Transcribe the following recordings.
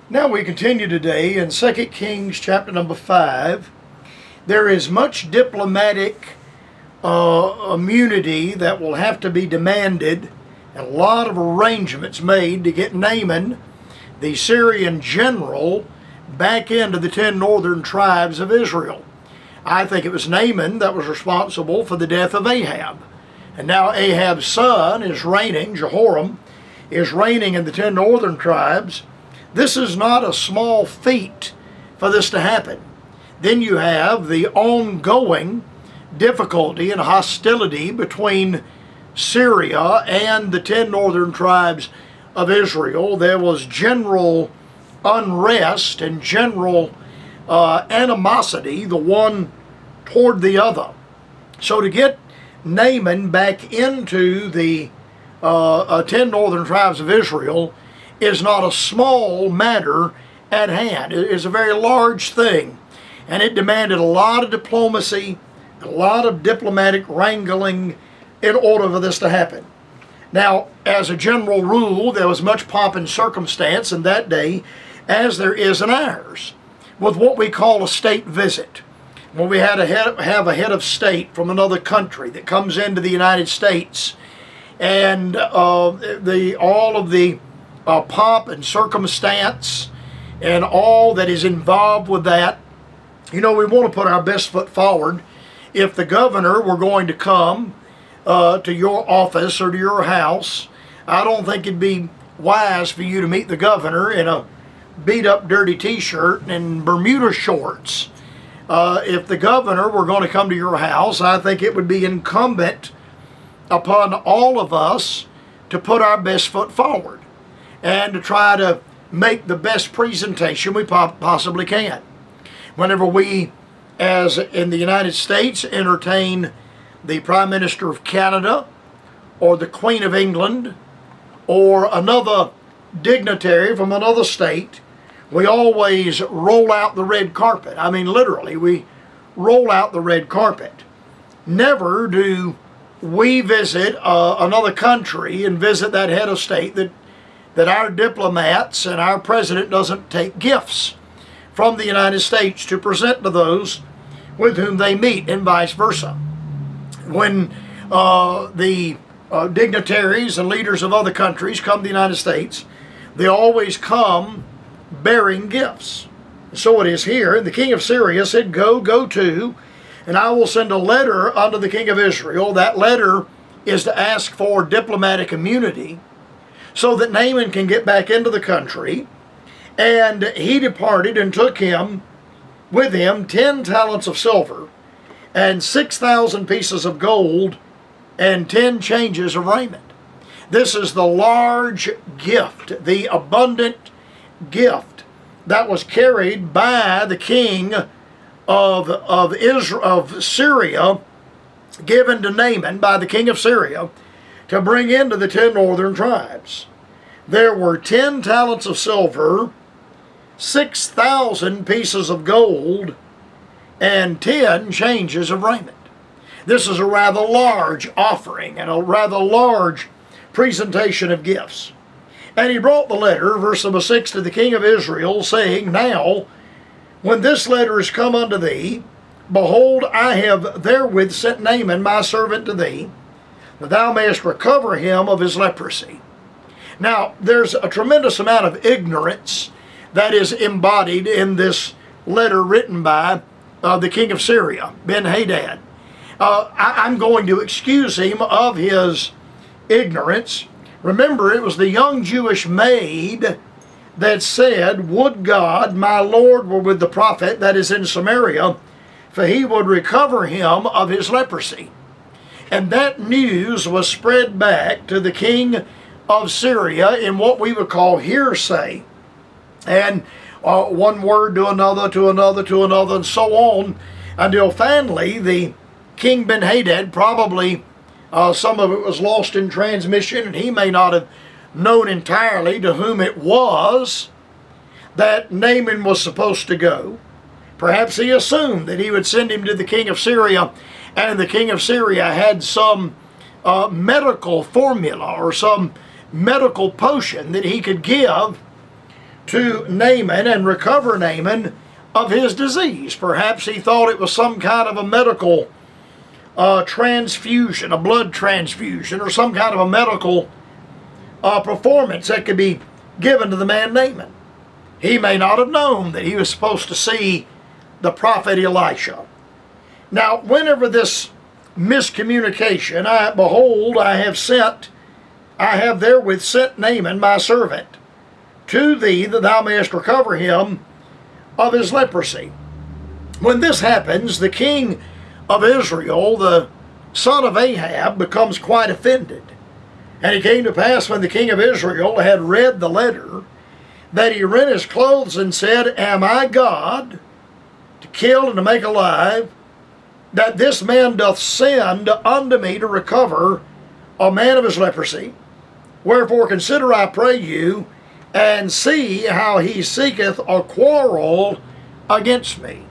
Now we continue today in 2 Kings chapter number 5. There is much diplomatic immunity that will have to be demanded, and a lot of arrangements made to get Naaman, the Syrian general, back into the 10 northern tribes of Israel. I think it was Naaman that was responsible for the death of Ahab. And now Ahab's son is reigning, Jehoram, is reigning in the 10 northern tribes. This is not a small feat for this to happen. Then you have the ongoing difficulty and hostility between Syria and the 10 northern tribes of Israel. There was general unrest and general animosity, the one toward the other. So to get Naaman back into the 10 northern tribes of Israel is not a small matter at hand. It is a very large thing, and it demanded a lot of diplomacy, a lot of diplomatic wrangling in order for this to happen. Now, as a general rule, there was much pomp and circumstance in that day, as there is in ours, with what we call a state visit. When we had have a head of state from another country that comes into the United States, and all of the pomp and circumstance and all that is involved with that. You know, we want to put our best foot forward. If the governor were going to come to your office or to your house, I don't think it'd be wise for you to meet the governor in a beat-up dirty t-shirt and Bermuda shorts. If the governor were going to come to your house, I think it would be incumbent upon all of us to put our best foot forward and to try to make the best presentation we possibly can. Whenever we, as in the United States, entertain the Prime Minister of Canada or the Queen of England or another dignitary from another state, we always roll out the red carpet. I mean, literally, we roll out the red carpet. Never do we visit another country and visit that head of state that our diplomats and our president doesn't take gifts from the United States to present to those with whom they meet, and vice versa. When the dignitaries and leaders of other countries come to the United States, they always come bearing gifts. So it is here. And the king of Syria said, Go to, and I will send a letter unto the king of Israel. That letter is to ask for diplomatic immunity so that Naaman can get back into the country. And he departed and took him with him 10 talents of silver and 6,000 pieces of gold and 10 changes of raiment. This is the large gift, the abundant gift that was carried by the king of Syria, given to Naaman by the king of Syria to bring into the 10 northern tribes. There were 10 talents of silver, 6,000 pieces of gold, and 10 changes of raiment. This is a rather large offering and a rather large presentation of gifts. And he brought the letter, verse number 6, to the king of Israel, saying, Now, when this letter is come unto thee, behold, I have therewith sent Naaman my servant to thee, that thou mayest recover him of his leprosy. Now, there's a tremendous amount of ignorance that is embodied in this letter written by the king of Syria, Ben-Hadad. I'm going to excuse him of his ignorance. Remember, it was the young Jewish maid that said, Would God my Lord were with the prophet that is in Samaria, for he would recover him of his leprosy. And that news was spread back to the king of Syria in what we would call hearsay. And one word to another, to another, to another, and so on, until finally the King Ben-Hadad, probably some of it was lost in transmission, and he may not have known entirely to whom it was that Naaman was supposed to go. Perhaps he assumed that he would send him to the king of Syria, and the king of Syria had some medical formula or some medical potion that he could give to Naaman and recover Naaman of his disease. Perhaps he thought it was some kind of a medical transfusion, a blood transfusion, or some kind of a medical performance that could be given to the man Naaman. He may not have known that he was supposed to see the prophet Elisha. Now, whenever this miscommunication, behold, I have therewith sent Naaman my servant to thee, that thou mayest recover him of his leprosy. When this happens, the king of Israel, the son of Ahab, becomes quite offended. And it came to pass, when the king of Israel had read the letter, that he rent his clothes and said, Am I God, to kill and to make alive, that this man doth send unto me to recover a man of his leprosy? Wherefore consider, I pray you, and see how he seeketh a quarrel against me.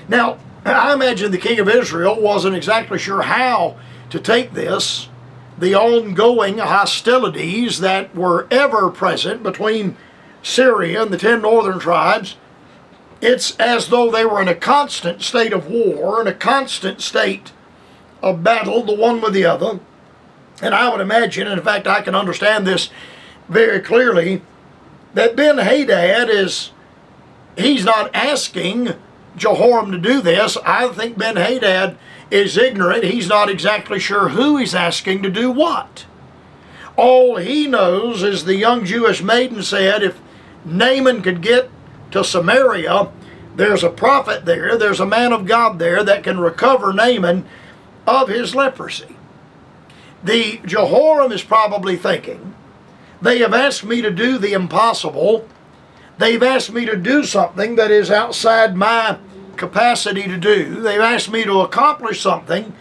Now, I imagine the king of Israel wasn't exactly sure how to take this, the ongoing hostilities that were ever present between Syria and the 10 northern tribes. It's as though they were in a constant state of war, in a constant state of battle, the one with the other. And I would imagine, and in fact I can understand this very clearly, that Ben-Hadad he's not asking Jehoram to do this. I think Ben-Hadad is ignorant. He's not exactly sure who he's asking to do what. All he knows is the young Jewish maiden said, if Naaman could get to Samaria, there's a prophet there, there's a man of God there that can recover Naaman of his leprosy. The Jehoram is probably thinking, they have asked me to do the impossible. They've asked me to do something that is outside my capacity to do. They've asked me to accomplish something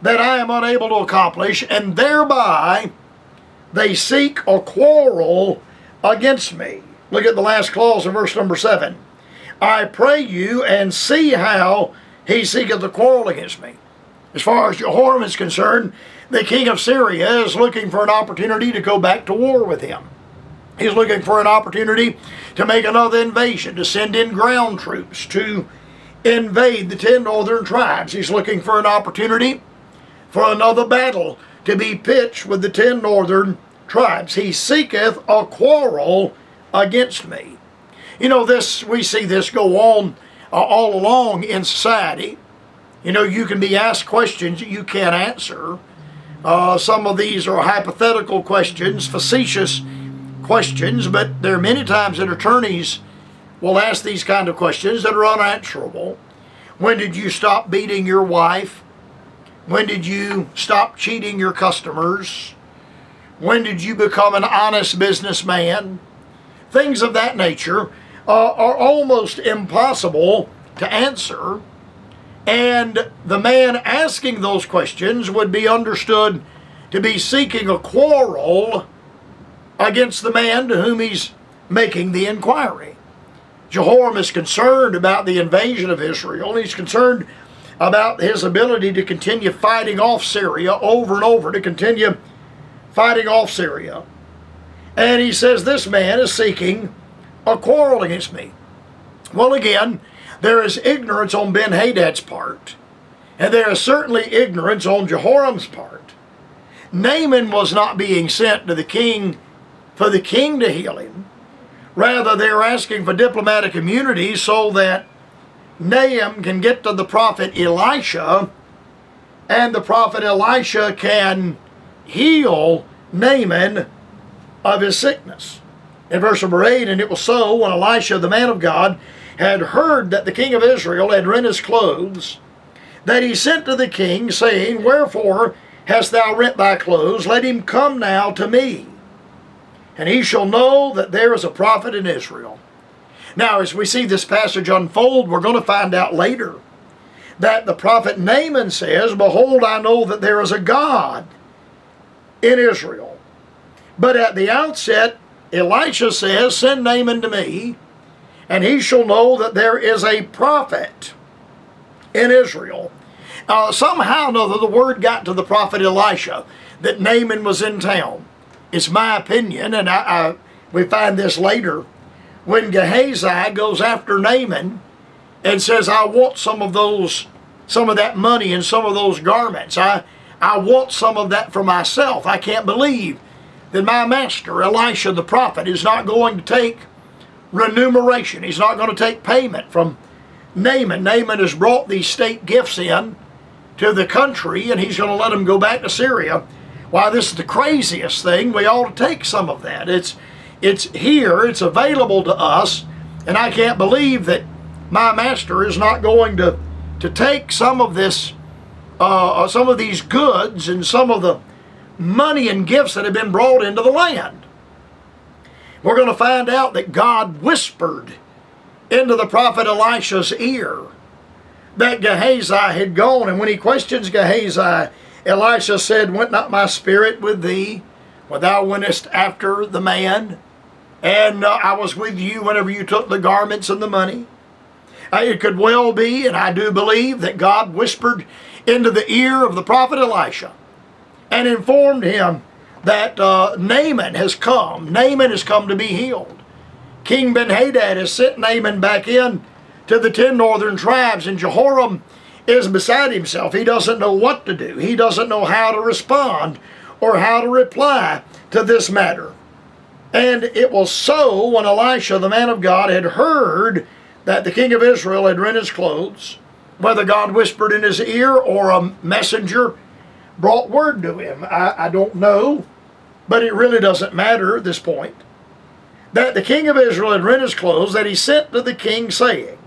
that I am unable to accomplish, and thereby they seek a quarrel against me. Look at the last clause of verse number 7. I pray you, and see how he seeketh a quarrel against me. As far as Jehoram is concerned, the king of Syria is looking for an opportunity to go back to war with him. He's looking for an opportunity to make another invasion, to send in ground troops to invade the 10 northern tribes. He's looking for an opportunity for another battle to be pitched with the 10 northern tribes. He seeketh a quarrel against me. You know, we see this go on all along in society. You know, you can be asked questions that you can't answer. Some of these are hypothetical questions, facetious questions, but there are many times that attorneys will ask these kind of questions that are unanswerable. When did you stop beating your wife? When did you stop cheating your customers? When did you become an honest businessman? Things of that nature are almost impossible to answer, and the man asking those questions would be understood to be seeking a quarrel against the man to whom he's making the inquiry. Jehoram is concerned about the invasion of Israel. He's concerned about his ability to continue fighting off Syria over and over, to continue fighting off Syria. And he says, this man is seeking a quarrel against me. Well, again, there is ignorance on Ben-Hadad's part, and there is certainly ignorance on Jehoram's part. Naaman was not being sent to the king for the king to heal him. Rather, they're asking for diplomatic immunity so that Naaman can get to the prophet Elisha, and the prophet Elisha can heal Naaman of his sickness. In verse number 8, and it was so, when Elisha, the man of God, had heard that the king of Israel had rent his clothes, that he sent to the king, saying, Wherefore hast thou rent thy clothes? Let him come now to me, and he shall know that there is a prophet in Israel. Now, as we see this passage unfold, we're going to find out later that the prophet Naaman says, Behold, I know that there is a God in Israel. But at the outset, Elisha says, Send Naaman to me, and he shall know that there is a prophet in Israel. Somehow or another, the word got to the prophet Elisha that Naaman was in town. It's my opinion, and we find this later when Gehazi goes after Naaman and says, I want some of that money and some of those garments. I want some of that for myself. I can't believe that my master, Elisha the prophet, is not going to take remuneration. He's not going to take payment from Naaman. Naaman has brought these state gifts in to the country, and he's going to let them go back to Syria. Why, this is the craziest thing. We ought to take some of that. It's here. It's available to us, and I can't believe that my master is not going to take some of this, some of these goods and some of the money and gifts that have been brought into the land. We're going to find out that God whispered into the prophet Elisha's ear that Gehazi had gone. And when he questions Gehazi, Elisha said, went not my spirit with thee when thou wentest after the man? And I was with you whenever you took the garments and the money. It could well be, and I do believe, that God whispered into the ear of the prophet Elisha and informed him that Naaman has come. Naaman has come to be healed. King Ben-Hadad has sent Naaman back in to the 10 northern tribes, and Jehoram is beside himself. He doesn't know what to do. He doesn't know how to respond or how to reply to this matter. And it was so when Elisha, the man of God, had heard that the king of Israel had rent his clothes, whether God whispered in his ear or a messenger brought word to him, I don't know, but it really doesn't matter at this point, that the king of Israel had rent his clothes, that he sent to the king, saying,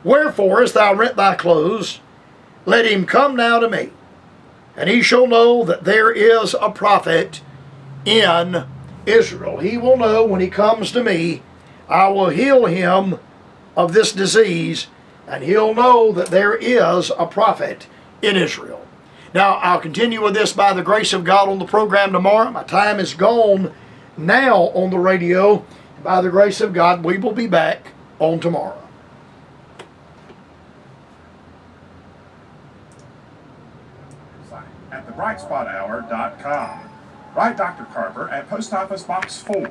Wherefore, as thou rent thy clothes, let him come now to me, and he shall know that there is a prophet in Israel. He will know when he comes to me, I will heal him of this disease, and he'll know that there is a prophet in Israel. Now, I'll continue with this by the grace of God on the program tomorrow. My time is gone now on the radio. By the grace of God, we will be back on tomorrow. At thebrightspothour.com. Write Dr. Carver at Post Office Box 4,